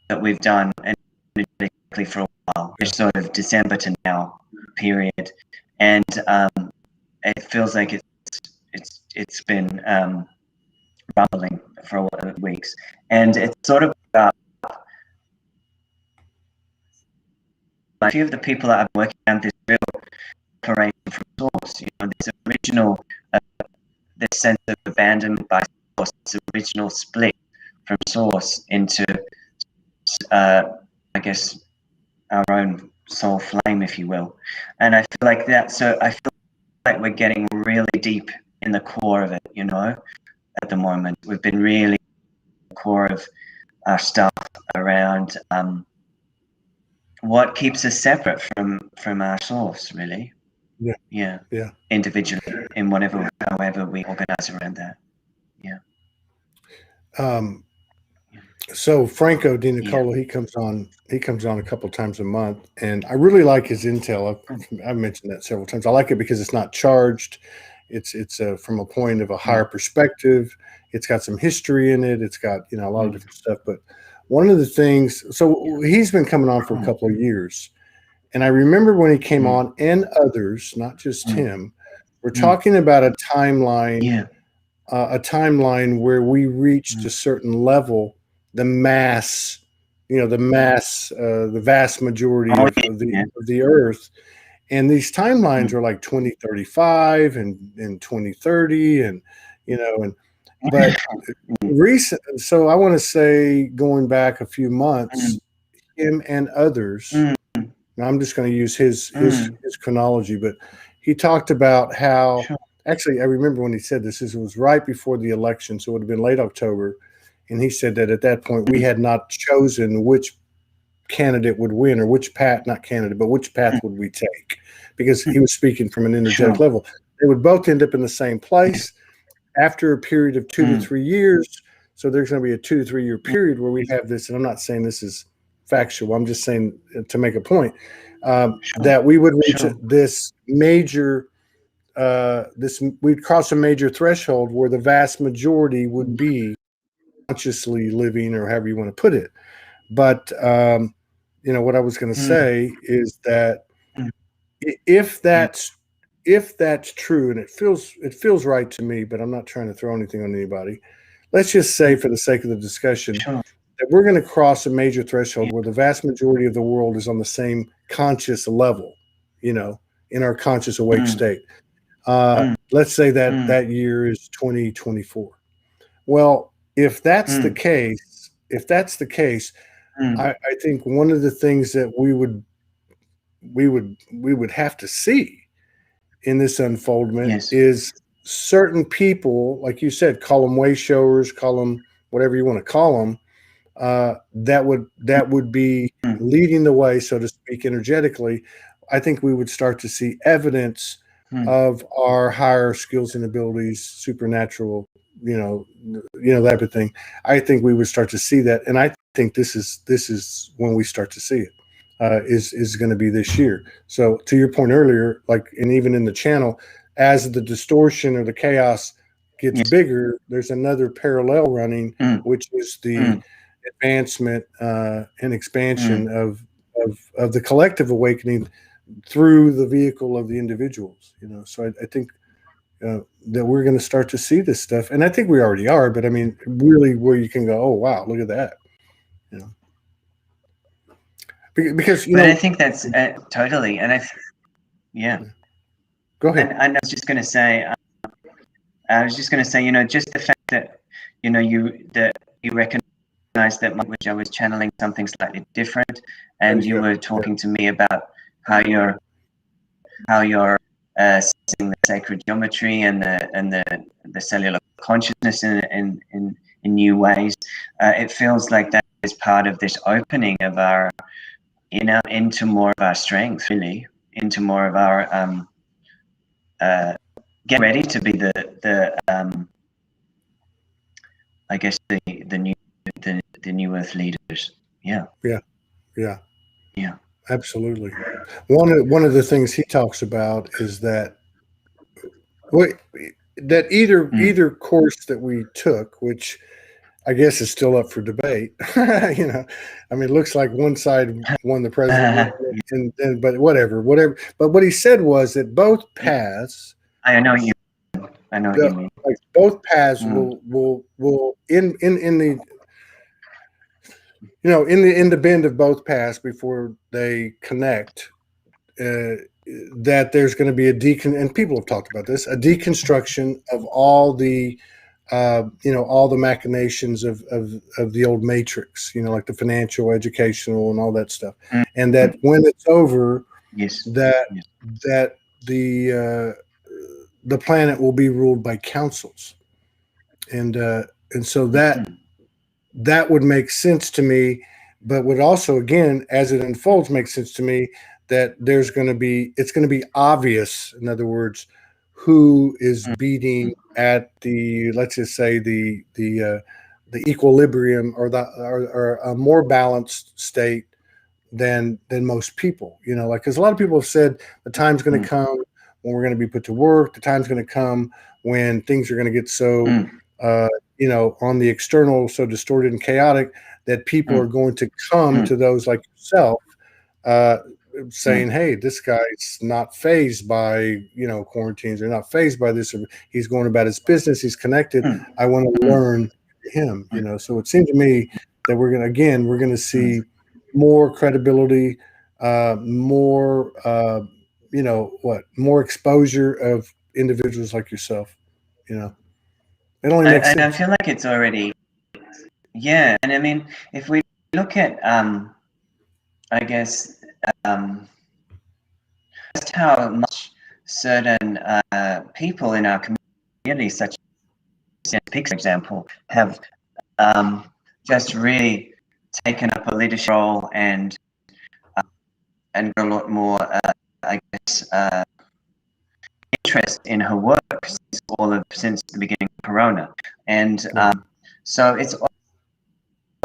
that we've done energetically for a while. It's sort of December to now period, and it feels like it's been rumbling for a lot of weeks, and it's sort of about a few of the people that I've been working on this real separation from source. This original. This sense of abandonment by source, this original split from source into, I guess, our own soul flame, if you will. And I feel like that. So I feel like we're getting really deep in the core of it. At the moment, we've been really the core of our stuff around what keeps us separate from our source, really. Yeah. Individually, in however we organize around that. So Franco Di Nicola, he comes on a couple times a month, and I really like his intel. I've mentioned that several times. I like it because it's not charged. It's from a point of a higher perspective. It's got some history in it. It's got a lot of different stuff. But one of the things, so he's been coming on for a couple of years. And I remember when he came on, and others, not just him, we're talking about a timeline a timeline where we reached a certain level, the mass, the vast majority Oh, of the Earth. And these timelines are like 2035 and 2030, and but recent. So I want to say, going back a few months, him and others. Now I'm just going to use his chronology, but he talked about how. Sure. Actually, I remember when he said this. It was right before the election, so it would have been late October, and he said that at that point we had not chosen which candidate would win, or which path, not candidate, but which path would we take, because he was speaking from an energetic Sure. level. They would both end up in the same place after a period of 2 to 3 years. So there's going to be a 2 to 3 year period where we have this, and I'm not saying this is factual, I'm just saying to make a point, that we would reach this major, we'd cross a major threshold where the vast majority would be consciously living, or however you want to put it. But what I was going to say is that if that's true, and it feels right to me, but I'm not trying to throw anything on anybody. Let's just say, for the sake of the discussion, that we're going to cross a major threshold where the vast majority of the world is on the same conscious level, in our conscious awake state. Let's say that year is 2024. Well, if that's the case, I think one of the things that we would have to see in this unfoldment is certain people, like you said, call them way showers, call them whatever you want to call them, that would be leading the way, so to speak, energetically. I think we would start to see evidence of our higher skills and abilities, supernatural, that type of thing. I think we would start to see that, and I think this is when we start to see it. Is going to be this year. So to your point earlier, and even in the channel, as the distortion or the chaos gets bigger, there's another parallel running, which is the advancement and expansion of the collective awakening through the vehicle of the individuals. So I think that we're going to start to see this stuff, and I think we already are. But I mean, really, where you can go, oh wow, look at that. Because but I think that's totally, and Go ahead. And I was just going to say, just the fact that you recognize that I was channeling something slightly different, and you were talking to me about how you're seeing the sacred geometry and the cellular consciousness in new ways. It feels like that is part of this opening of our into more of our strength, really, into more of our get ready to be the I guess the new earth leaders. Yeah, absolutely. One of the things he talks about is that either course that we took, which I guess is still up for debate. I mean, it looks like one side won the president, but whatever. But what he said was that both paths. I know you mean. Like both paths will in the in the bend of both paths before they connect. That there's going to be and people have talked about this, a deconstruction of all the all the machinations of the old matrix, like the financial, educational, and all that stuff. And that when it's over, that the planet will be ruled by councils. And so that would make sense to me, but would also, again, as it unfolds, make sense to me that it's going to be obvious, in other words, who is beating at the, let's just say, the equilibrium, or a more balanced state than most people. Because a lot of people have said the time's going to come when we're going to be put to work. The time's going to come when things are going to get so on the external, so distorted and chaotic, that people are going to come to those like yourself, saying, hey, this guy's not fazed by, quarantines, or not fazed by this, or he's going about his business, he's connected. I want to learn him, So it seemed to me that we're going to see more credibility, more, more exposure of individuals like yourself. It only makes sense. I feel like it's already, and I mean, if we look at, I guess, just how much certain people in our community, such as SouLSPEAKS, for example, have just really taken up a leadership role and got a lot more, I guess, interest in her work since the beginning of Corona, and so I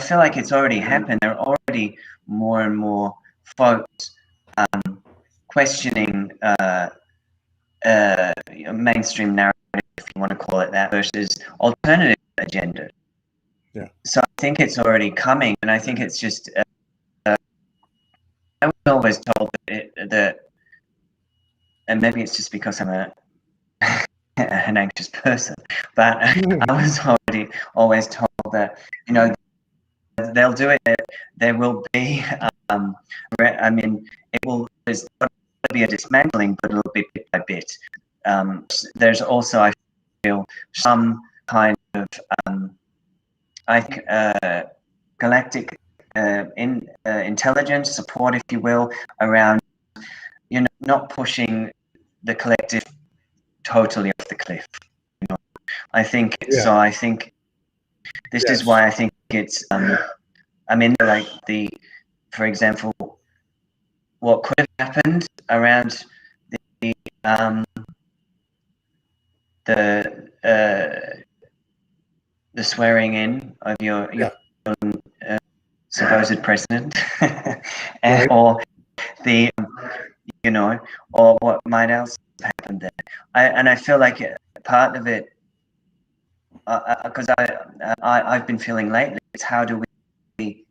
feel like it's already happened. There are already more and more folks questioning mainstream narrative, if you want to call it that, versus alternative agenda. So I think it's already coming, and I think it's just I was always told that and maybe it's just because I'm an anxious person, but I was always told that they'll do it. There will be I mean, there's going to be a dismantling, but it'll be bit by bit. There's also, I feel, some kind of I think galactic intelligence support, if you will, around not pushing the collective totally off the cliff. I think so. I think this is why I think it's I mean, like for example, what could have happened around the swearing in of your supposed president, or the or what might else happen there. I feel like part of it, because I've been feeling lately, is how do we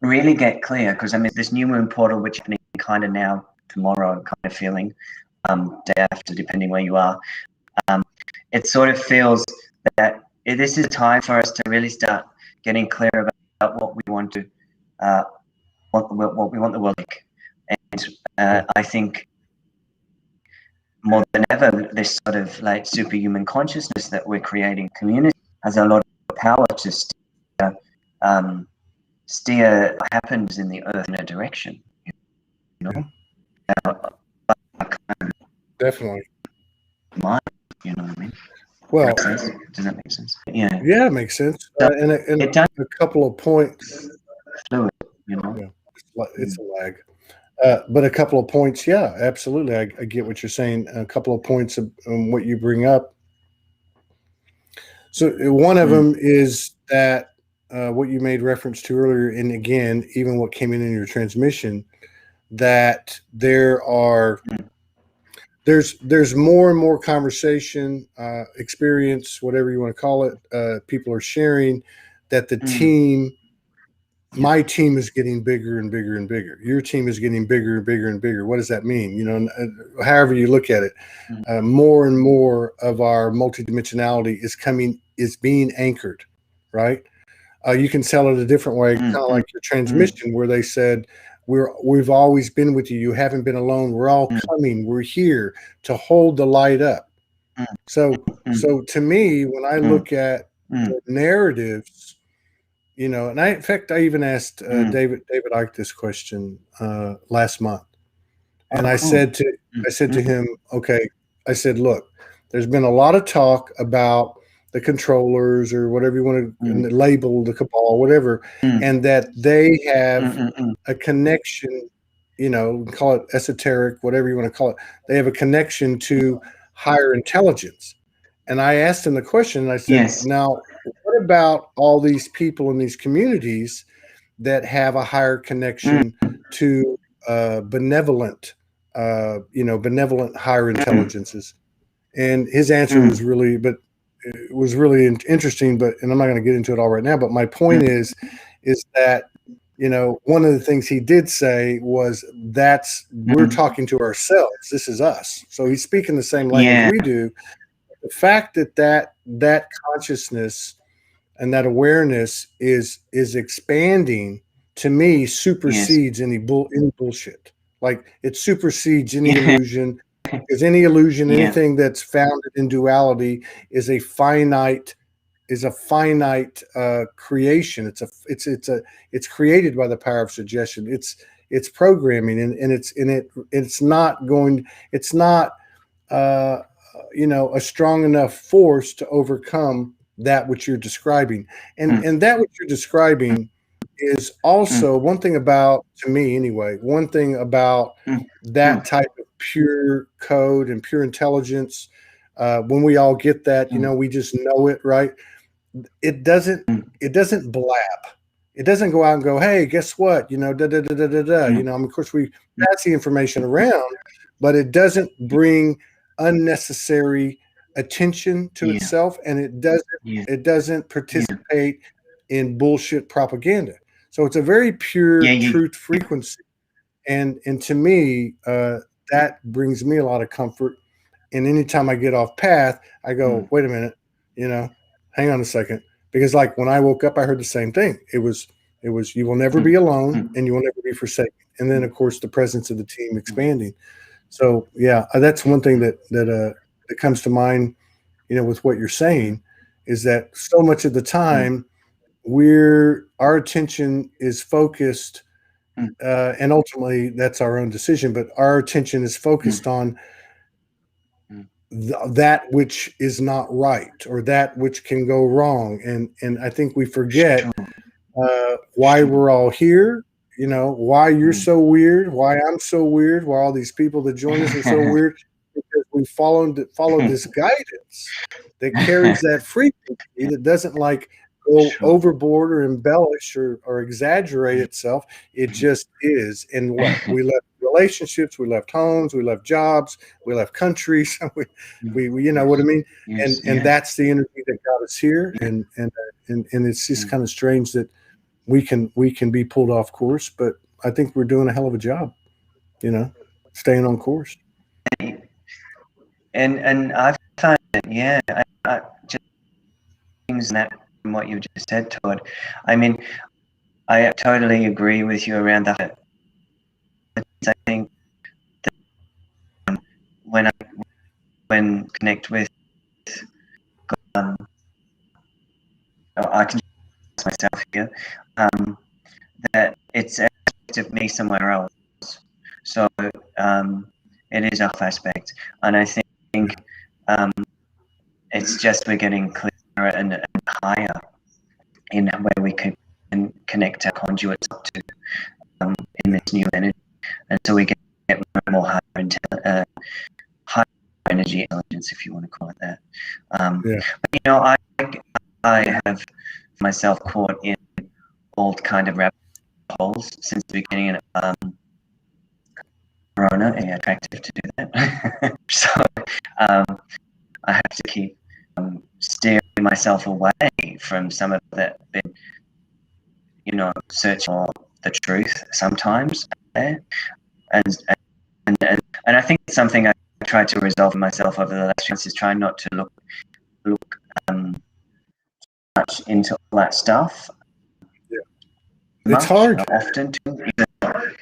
really get clear? Because I mean, this new moon portal, which is happening kind of now, tomorrow, kind of feeling, day after, depending where you are. It sort of feels that this is a time for us to really start getting clear about what we want to, what we want the world like. And I think more than ever, this sort of like superhuman consciousness that we're creating community has a lot of power to steer what happens in the earth in a direction. Definitely. Mind, you know what I mean? Well, does that make sense? Yeah, it makes sense. And a couple of points. Fluid, it's a lag. But a couple of points, absolutely. I get what you're saying. A couple of points of what you bring up. So one of them is that what you made reference to earlier, and again, even what came in your transmission, that there's more and more conversation, experience, whatever you want to call it. People are sharing that the team. My team is getting bigger and bigger and bigger. Your team is getting bigger and bigger and bigger. What does that mean? However you look at it, more and more of our multidimensionality is being anchored, right? You can sell it a different way, kind of like your transmission, where they said, we've always been with you. You haven't been alone. We're all coming. We're here to hold the light up. So to me, when I look at the narratives, and in fact, I even asked David Icke this question last month, and I said to him, okay, I said, look, there's been a lot of talk about the controllers, or whatever you want to label, the cabal, whatever, and that they have a connection, call it esoteric, whatever you want to call it. They have a connection to higher intelligence. And I asked him the question, and I said, now, what about all these people in these communities that have a higher connection to benevolent higher intelligences? And his answer was really interesting, and I'm not going to get into it all right now. But my point is that you know, one of the things he did say was we're talking to ourselves. This is us. So he's speaking the same language Yeah. we do. The fact that consciousness and that awareness is expanding, to me, Yes. supersedes any bullshit. Like, it supersedes any Yeah. illusion, because any illusion, Yeah. anything that's founded in duality is a finite creation. It's created by the power of suggestion. It's programming, and it's not uh, a strong enough force to overcome that which you're describing. Mm, And that which you're describing is mm, also one thing about, to me anyway, one thing about mm, that mm, type of pure code and pure intelligence. When we all get that, mm, we just know it, right? It doesn't mm, it doesn't blab. It doesn't go out and go, hey, guess what? Da da da da da da. mm, Of course we pass the information around, but it doesn't bring unnecessary attention to yeah. itself, and Yeah. it doesn't Yeah. participate in bullshit propaganda. So it's a very pure Yeah. truth frequency, and to me, that brings me a lot of comfort. And anytime I get off path, I go, Mm, wait a minute, you know, hang on a second. Because like when I woke up, I heard the same thing. It was you will never be mm, alone mm, and you will never be forsaken. And then mm, of course the presence of the team mm, expanding. So yeah, that's one thing that comes to mind, with what you're mm, saying, is that so much of the mm, time our attention is focused, mm, and ultimately that's our own decision, but our attention is mm, focused on mm. that which is not right, or that which can go wrong, and I think we forget Sure. why Sure. we're all here. Why you're Mm. so weird, why I'm so weird, why all these people that join us are so weird, because we followed this guidance that carries that frequency, that doesn't like go Sure. overboard or embellish or exaggerate itself. It just is. And what we left relationships, we left homes, we left jobs, we left countries. Mm. We you know what I mean? Yes. And Yeah. that's the energy that got us here. Yeah. And it's just Mm. kind of strange that we can be pulled off course, but I think we're doing a hell of a job, staying on course. And I find it, yeah, I just things that from what you just said, Todd. I mean, I totally agree with you around that. I think that when I connect with, um, I can myself here, that it's an aspect of me somewhere else. So it is off aspect, and I think it's just we're getting clearer and higher in where we can connect our conduits up to in this new energy, and so we get more and more higher energy intelligence, if you want to call it that. Yeah. But I have myself caught in old kind of rabbit holes since the beginning of Corona, and attractive to do that. So I have to keep steering myself away from some of that bit, search for the truth sometimes, and I think it's something I tried to resolve in myself over the last few months, is trying not to look much into all that stuff. Yeah. It's Much hard. often.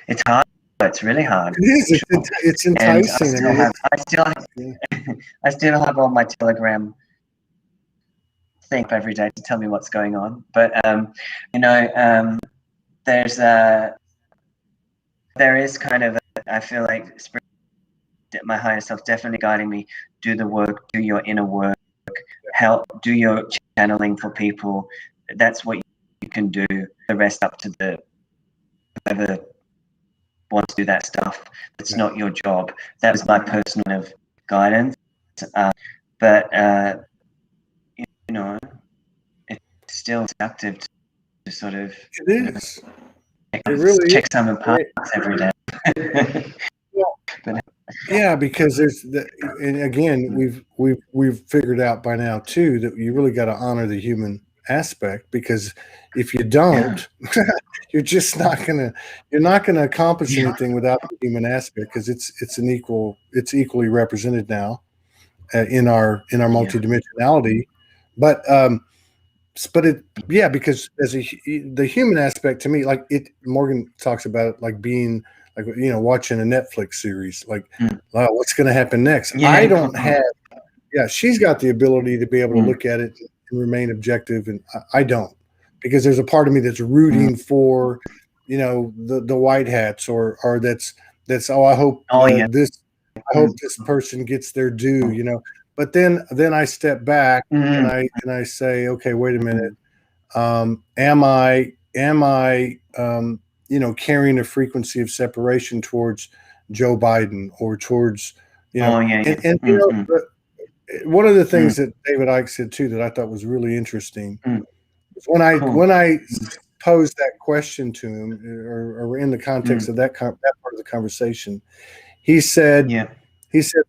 It's hard. It's really hard. It is. It's enticing. And I still have all my Telegram thing every day to tell me what's going on. But there is kind of I feel like my higher self definitely guiding me. Do the work. Do your inner work. Do your channeling for people. That's what you can do. The rest up to the whoever want to do that stuff. It's not your job. That was my personal guidance. But it's still seductive to sort of It is. It really check is. some of parts every day. Well, yeah, because and again, we've figured out by now too that you really got to honor the human aspect, because if you don't, you're just not gonna accomplish anything without the human aspect, because it's equally represented now in our multidimensionality. But because the human aspect to me, like Morgan talks about it like being like, watching a Netflix series, like, wow, what's going to happen next? I don't have. Yeah, she's got the ability to be able to look at it and remain objective, and I don't, because there's a part of me that's rooting for, the white hats, or that's I hope this person gets their due, But then I step back and I say, okay, wait a minute, am I carrying a frequency of separation towards Joe Biden, or towards, one of the things that David Icke said too that I thought was really interesting is when I posed that question to him, or in the context of that part of the conversation, he said,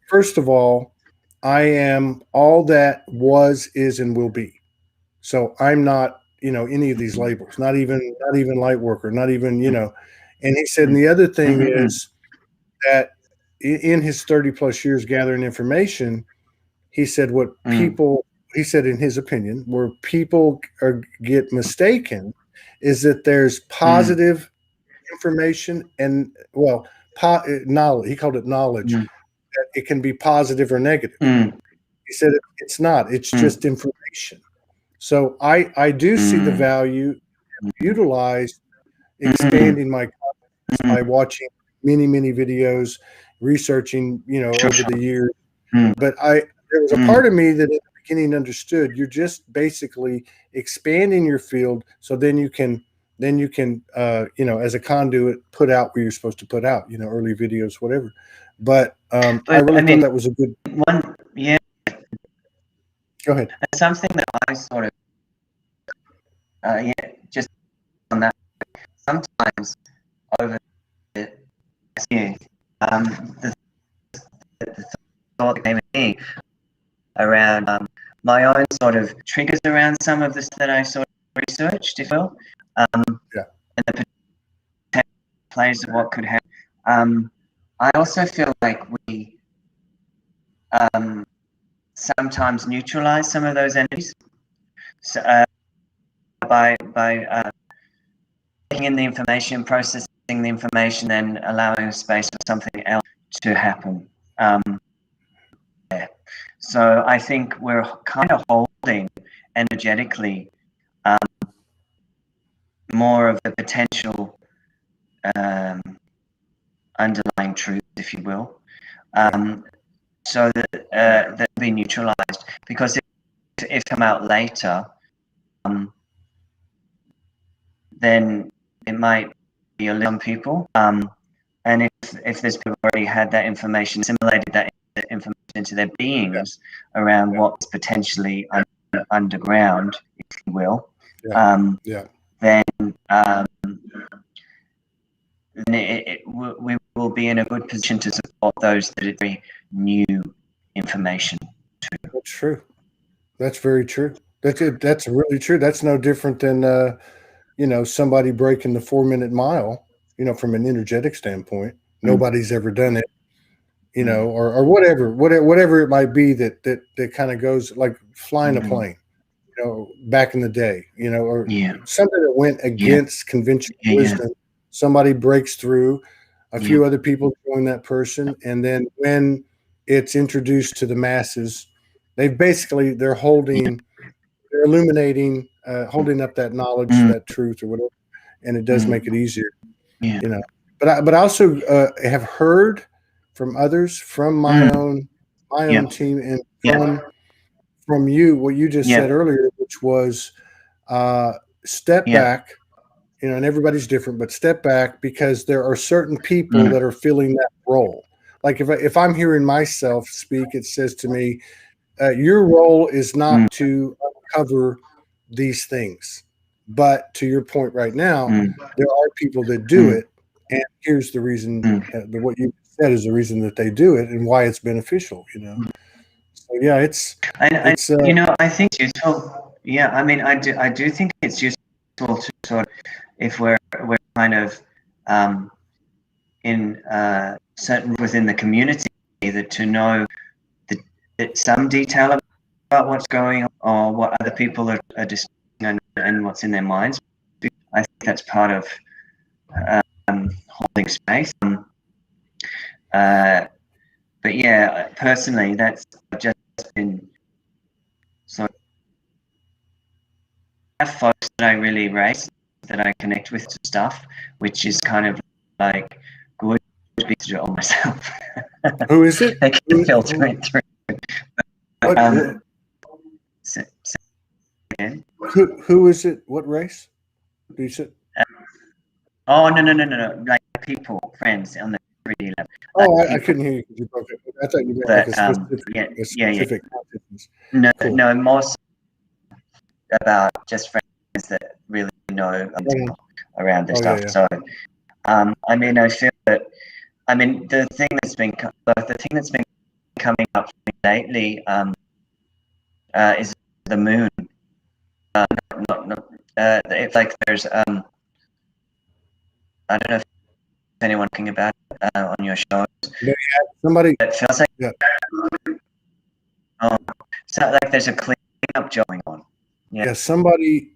first of all, I am all that was, is, and will be. So I'm not, any of these labels, not even light worker, not even, and he said, and the other thing is that in his 30 plus years gathering information, he said he said in his opinion, where people get mistaken is that there's positive information and, knowledge. He called it knowledge. That it can be positive or negative. He said it's not. It's just information. So I do see the value, utilize expanding my consciousness by watching many videos, researching, over the years. But there was a part of me that in the beginning understood you're just basically expanding your field, so then you can as a conduit, put out what you're supposed to put out, early videos, whatever. But I really thought that was a good one. Yeah. Go ahead. Something that I sort of, just on that. Sometimes over the year, the thought that came to me around my own sort of triggers around some of this that I sort of researched, if you will, and the potential plays of what could happen. I also feel like we sometimes neutralize some of those energies, so, by taking in the information, processing the information, then allowing a space for something else to happen. So I think we're kind of holding energetically more of the potential underlying truth, if you will, so that that be neutralized. Because if come out later, then it might be a little people. And if there's people already had that information, assimilated that information into their beings around what's potentially underground, if you will, then we will be in a good position to support those that are very new information too. That's true. That's very true. That's really true. That's no different than somebody breaking the 4-minute mile, from an energetic standpoint. Nobody's ever done it, or whatever it might be that kind of goes like flying a plane, back in the day, or something that went against conventional wisdom. Somebody breaks through, a few other people join that person, and then when it's introduced to the masses, they're illuminating, holding up that knowledge, that truth, or whatever, and it does make it easier, But I also have heard from others, from my own team, and from you, what you just said earlier, which was step back, and everybody's different, but step back, because there are certain people that are filling that role. Like if I'm hearing myself speak, it says to me, your role is not to uncover these things. But to your point right now, there are people that do it. And here's the reason, what you said is the reason that they do it and why it's beneficial, So yeah, I think it's I think it's useful. Yeah, I mean, I do think it's useful to sort of, if we're kind of in certain within the community, that to know that some detail about what's going on or what other people are discussing and what's in their minds. I think that's part of holding space. But yeah, personally, that's just been sort of have folks that I really race, that I connect with to stuff, which is kind of like good to do it all myself. Who is it? I can filter it through. What, who is it? What race? Do you say? Oh, no. Like people, friends on the 3D level. Oh, I couldn't hear you because you broke it. I thought you meant like a specific consciousness. No, cool. No, more so about just friends that really know around this stuff. Yeah. So, I mean, I feel that, I mean, the thing that's been coming up lately is the moon. It's like there's I don't know if anyone talking about it on your shows. Yeah, somebody. It feels like so like there's a cleanup job going on. Yeah, somebody,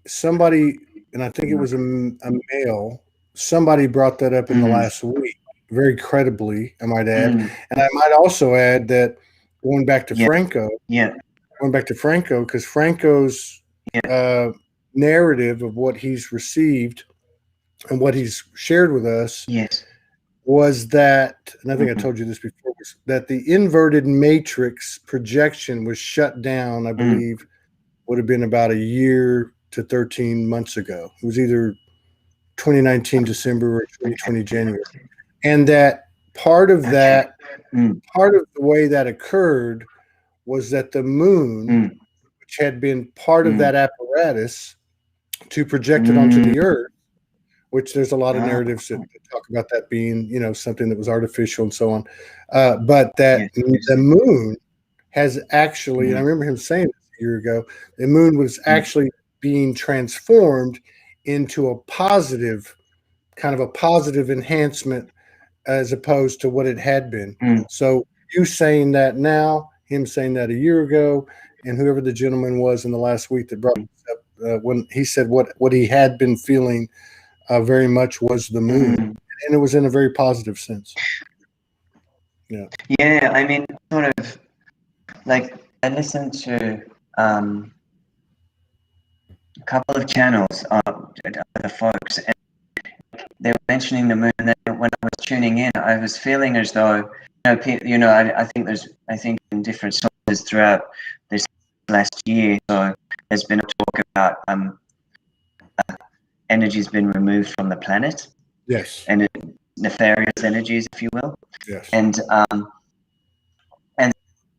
and I think it was a male. Somebody brought that up in the last week, very credibly, I might add. And I might also add that going back to Franco, because Franco's narrative of what he's received and what he's shared with us was that, and I think I told you this before, was that the inverted matrix projection was shut down, I believe, would have been about a year to 13 months ago. It was either 2019 December or 2020 January. And that part of that, part of the way that occurred was that the moon, which had been part of that apparatus to project it onto the earth, which there's a lot of narratives that talk about that being, you know, something that was artificial and so on. But that the moon has actually, and I remember him saying this a year ago, the moon was actually being transformed into a positive, kind of a positive enhancement as opposed to what it had been. So you saying that now, him saying that a year ago, and whoever the gentleman was in the last week that brought this up, when he said what he had been feeling very much was the moon, and it was in a very positive sense. Yeah, I mean, sort of like I listened to a couple of channels of other folks, and they were mentioning the moon. And then when I was tuning in, I was feeling as though, I think in different sources throughout this last year, so there's been a talk about energy's been removed from the planet. Yes. And nefarious energies, if you will. Yes. And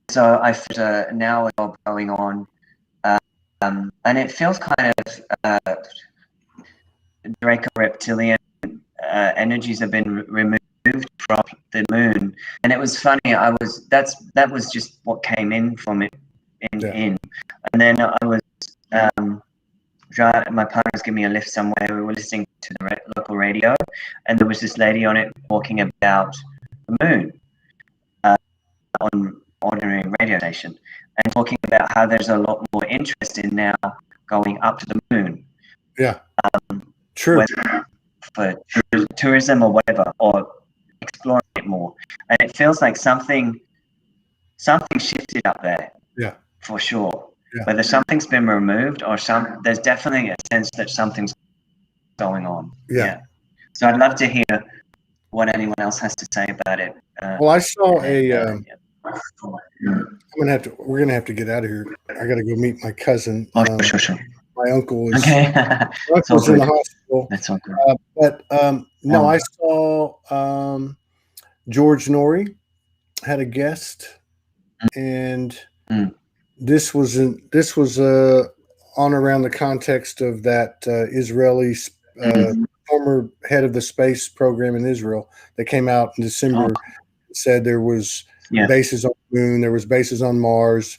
so I feel now a job going on, and it feels kind of Draco reptilian energies have been removed from the moon. And it was funny. That was just what came in from it in. And then I was my partner was giving me a lift somewhere. We were listening to the local radio, and there was this lady on it talking about the moon on ordinary radio station, and talking about how there's a lot more interest in now going up to the moon. Yeah. True. For tourism or whatever, or exploring it more. And it feels like something shifted up there. Yeah. For sure. Yeah. Whether something's been removed or there's definitely a sense that something's going on. Yeah. So I'd love to hear what anyone else has to say about it. Well, I saw we're gonna have to get out of here. I gotta go meet my cousin. Sure. My uncle is okay. My uncle's in the hospital. That's all good. No, I saw George Norrie had a guest, and this was on around the context of that Israeli former head of the space program in Israel that came out in December. Said there was bases on the moon, there was bases on Mars,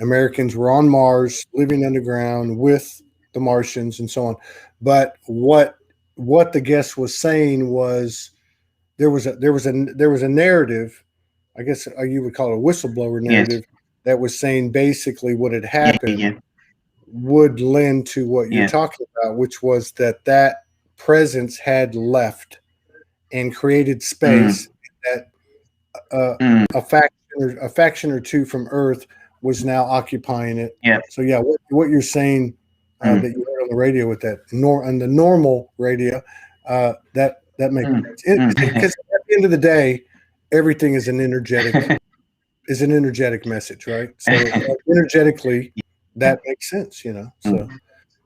Americans were on Mars, living underground with the Martians and so on. But what the guest was saying was there was a narrative, I guess you would call it a whistleblower Yes. narrative, that was saying basically what had Yeah. happened Yeah. would lend to what you're Yeah. talking about, which was that presence had left and created space that a faction or two from Earth was now occupying it. Yeah. So yeah, what you're saying that you heard on the radio with that on the normal radio, that makes sense. Because at the end of the day, everything is an energetic message, right? So energetically, that makes sense, you know. So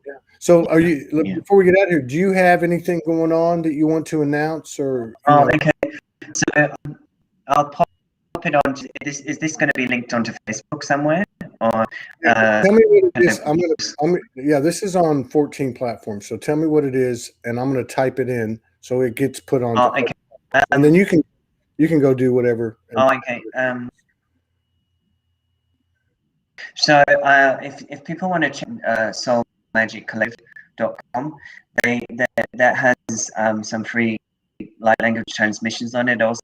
yeah. So are you? Before we get out of here, do you have anything going on that you want to announce, or? Okay. So I'll pop it on. Is this going to be linked onto Facebook somewhere? Or tell me what it is. Yeah, this is on 14 platforms. So tell me what it is, and I'm going to type it in so it gets put on. Okay. And then you can go do whatever. Okay. So if people want to check soulmagiccollective.com, that has some free light language transmissions on it. Also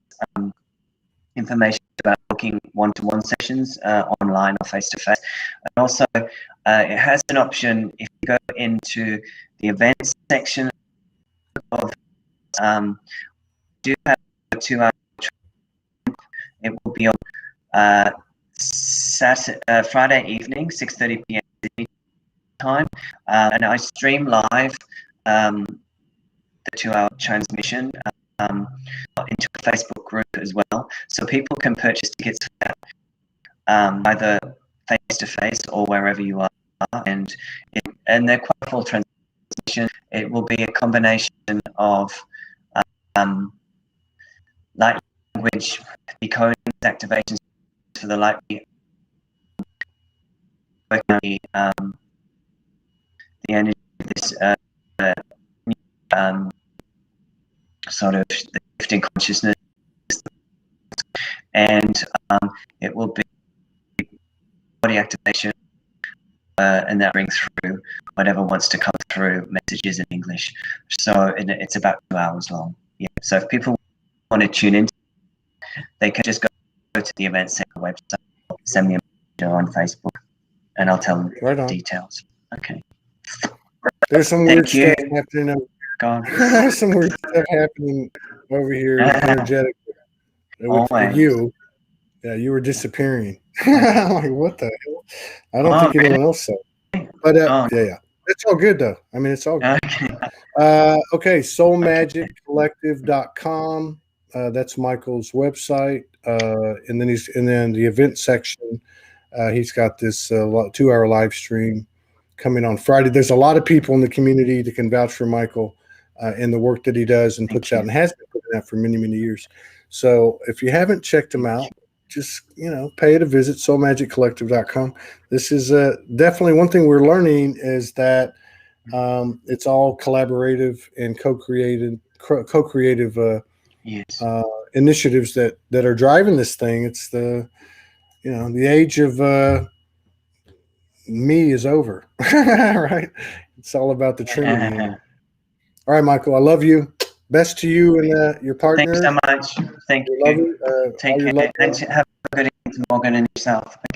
information about booking one-to-one sessions online or face-to-face. And also it has an option if you go into the events section of do have a 2-hour. It will be on Friday evening, 6:30 p.m. time, and I stream live the 2-hour transmission into a Facebook group as well, so people can purchase tickets for that either face to face or wherever you are, and they're quite full transmission. It will be a combination of light language decoding activations for the light, the energy of this sort of the shifting consciousness, and it will be body activation, and that brings through whatever wants to come through messages in English. So it's about 2 hours long. Yeah. So if people want to tune in, they can just go to the event center website, send me a message on Facebook, and I'll tell them details. Okay. There's some weird stuff happening. There's some weird stuff happening over here energetically with you. Yeah, you were disappearing. I'm like, what the hell? I don't think anyone else saw. But yeah, it's all good though. I mean, it's all good. Okay, soulmagiccollective.com. That's Michael's website, and then the event section. He's got this 2-hour live stream coming on Friday. There's a lot of people in the community that can vouch for Michael and the work that he does and puts out and has been putting out for many, many years. So if you haven't checked him out, just pay it a visit. SoulMagicCollective.com. This is definitely one thing we're learning is that it's all collaborative and co-creative initiatives that are driving this thing. It's the age of me is over. Right? It's all about the Trinity. All right, Michael, I love you. Best to you and your partner. Thanks so much. Thank you. Love you. Take care and have a good evening, Morgan, and yourself. Okay.